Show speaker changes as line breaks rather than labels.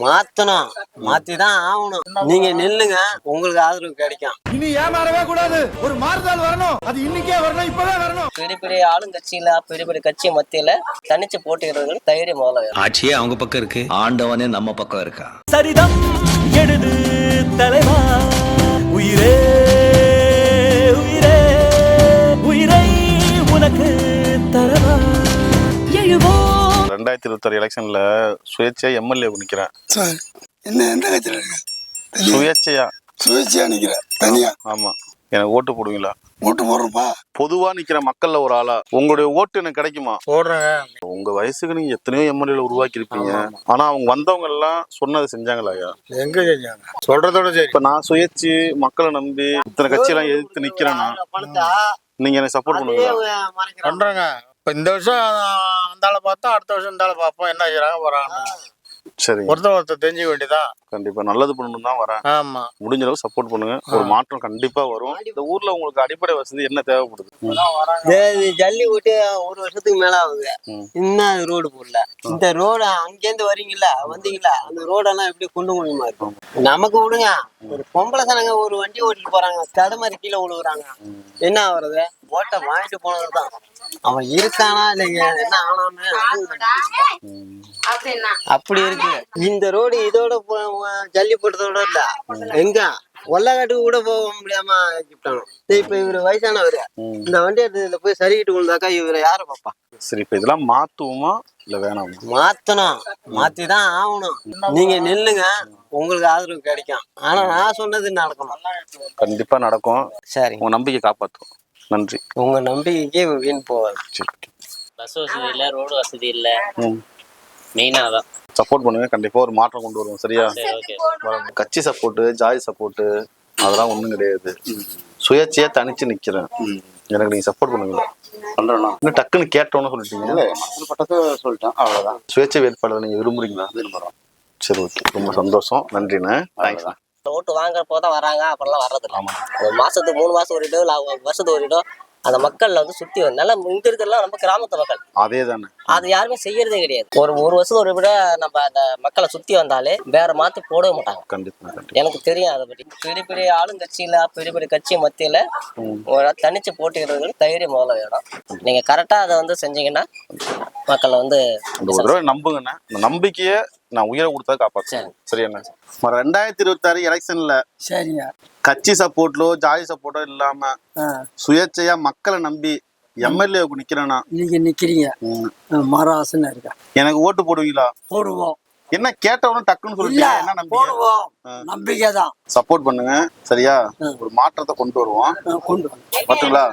மாத்தணும், மாத்திதான் ஆகணும். நீங்க நில்லுங்க, உங்களுக்கு ஆதரவு கிடைக்கும்.
இனி ஏமாறவே கூடாது. ஒரு மாறுதல் வரணும். அது இன்னைக்கே வரணும், இப்பவே வரணும்.
பெரிய பெரிய ஆளுங்கட்சியில பெரிய பெரிய கட்சி மத்தியில தனிச்சு போட்டியிடுறது தைரியம் முதல்ல.
ஆட்சியே அவங்க பக்கம் இருக்கு, ஆண்டவனே நம்ம பக்கம் இருக்கா.
சரிதம் எழுது தலைவா, உயிரே உயிரே உயிரை உனக்கு தரவா. எழுவோம்.
2026 எலெக்ஷன்ல சுயேட்சையா எம்எல்ஏ நிக்கிறேன்.
சார் என்ன எந்த கட்சியில் இருக்கு?
சுயேட்சையா
நிக்கிறேன் தனியா.
ஆமா, எனக்கு ஓட்டு போடுவீங்களா?
ஓட்டு போடுறப்பா.
பொதுவா நிக்கிற மக்கள்ல ஒரு ஆளா உங்களுடைய ஓட்டு எனக்கு கிடைக்குமா?
போடுறேங்க.
உங்க வயசுக்கு நீங்க எத்தனையோ எம்எல்ஏ உருவாக்கி இருப்பீங்க. ஆனா அவங்க வந்தவங்க எல்லாம் சொன்னதை செஞ்சாங்களா?
எங்க செஞ்சாங்க? சொல்றதோட சரி.
இப்ப நான் சுயேட்சை மக்களை நம்பி இத்தனை கட்சியெல்லாம் எதிர்த்து நிக்கிறேன்னா நீங்க எனக்கு சப்போர்ட் பண்ணுவீங்களா?
பண்றேங்க. இப்ப இந்த வருஷம் அந்த ஆளை பார்த்தா அடுத்த வருஷம் இந்த ஆளை பார்ப்போம், என்ன செய்யறாங்க போறாங்க.
சரி,
ஒருத்தர் தெரிஞ்சுக்க வேண்டியதான்.
கண்டிப்பா நல்லது பண்ணணும் தான் வரேன்.
ஆமா,
முடிஞ்ச அளவு சப்போர்ட் பண்ணுங்க. ஒரு மாற்றம் கண்டிப்பா வரும். இந்த ஊர்ல உங்களுக்கு அடிப்படை வசதி என்ன தேவைப்படுது?
ஜல்லி விட்டு ஒரு வருஷத்துக்கு மேல ஆகுது, இன்னும் ரோடு போடல. இந்த ரோடு அங்கேருந்து வரீங்களா, வந்தீங்களா, அந்த ரோடெல்லாம் எப்படி குண்டு குழியுமா இருக்கும். நமக்கு விடுங்க, ஒரு பொம்பளை சனங்க ஒரு வண்டி ஓட்டிட்டு போறாங்க, தடுமாறி கீழே விழுகுறாங்க, என்ன ஆகுறது? ஓட்ட வாங்கிட்டு போனதுதான். அவன் இருக்கானா இல்லைங்க, என்ன ஆனான்னு அப்படி இருக்கு. இந்த ரோடு இதோட ஜல்லி போட்டதோட இல்ல, எங்க ஒல்லக்காட்டுக்கு கூட போக முடியாம ஆக்கிட்டானோ. இப்ப இவரு வயசானவரு, இந்த வண்டி எடுத்துல போய் சரிக்கிட்டு விழுந்தாக்கா இவரை யார பாப்பா?
சரி, இப்ப இதெல்லாம் மாத்துவோமா இல்ல வேணாமா?
மாத்தணும், மாத்திதான் ஆகணும். நீங்க நில்லுங்க, உங்களுக்கு ஆதரவு கிடைக்கும். ஆனா நான் சொன்னது நடக்கணும்.
கண்டிப்பா நடக்கும்.
சரி,
உங்க நம்பிக்கை காப்பாத்தும். நன்றி.
உங்க நம்பிக்கைக்கே வீண் போவாது.
பஸ் வசதி இல்ல, ரோடு வசதி இல்ல, மெயினா அதான்.
சப்போர்ட் பண்ணுங்க, கண்டிப்பா ஒரு மாற்றம் கொண்டு வருவோம். சரியா? கட்சி சப்போர்ட், ஜாதி சப்போர்ட் அதெல்லாம் ஒண்ணும் கிடையாது. சுயேட்சையா தனிச்சு நிக்கிறேன், எனக்கு நீங்க சப்போர்ட் பண்ணுங்க. பண்றேன்னா இன்னும் டக்குன்னு கேட்டோன்னு சொல்லிட்டீங்க. சொல்லிட்டேன், அவ்வளவுதான். சுயேட்சை வேட்பாளர் நீங்க விரும்புறீங்களா? விரும்புறோம். சரி, ஓகே, ரொம்ப சந்தோஷம், நன்றிண்ணே. தேங்க்ஸ்.
ஓட்டு வாங்குறப்போதான் வராங்க, அப்புறம் வர்றது. ஒரு மாசத்துக்கு 3 மாசம் ஒரு இடம் இல்ல, வருஷத்துக்கு ஒரு இடம். அந்த மக்கள்ல வந்து சுத்தி நல்லா இங்க இருக்கிறதுலாம் நம்ம கிராமத்து மக்கள்.
அதே தானே,
அது யாருமே செய்யறதே கிடையாது. ஒரு வருஷம் ஒரு விட நம்ம அந்த மக்களை சுத்தி வந்தாலே வேற மாத்தி போடவே மாட்டாங்க.
கண்டிப்பா.
எனக்கு தெரியும் அதை பத்தி. பெரிய பெரிய ஆளுங்கட்சியில பெரிய பெரிய கட்சி மத்தியில தனிச்சு போட்டிடுறது தைரியம் முதல்ல வேணும். நீங்க கரெக்டா அதை வந்து செஞ்சீங்கன்னா மக்களை வந்து
ஒரு தடவை நம்புங்கண்ணே. இந்த நம்பிக்கைய நான் உயிரை கொடுத்தா காப்பாற்றேன். சரி என்ன? 2026 எலெக்ஷன்ல
சரிங்க,
கட்சி சப்போர்ட்லோ ஜாதி சப்போர்ட்டோ இல்லாம சுயேட்சையா மக்களை நம்பி எம்எல்ஏவுக்கு நிக்கிறேன்னா
நீங்க நிக்கிறீங்க, மராசனா இருக்கா,
எனக்கு ஓட்டு போடுவீங்களா?
போடுவோம்.
என்ன கேட்டவனும் டக்குன்னு சொல்லிட்டீங்க, என்ன நம்பிக்கை?
நம்பிக்கை தான்.
சப்போர்ட் பண்ணுங்க, சரியா? ஒரு மாற்றத்தை கொண்டு வருவோம்.
கொண்டு
பாத்தீங்களா?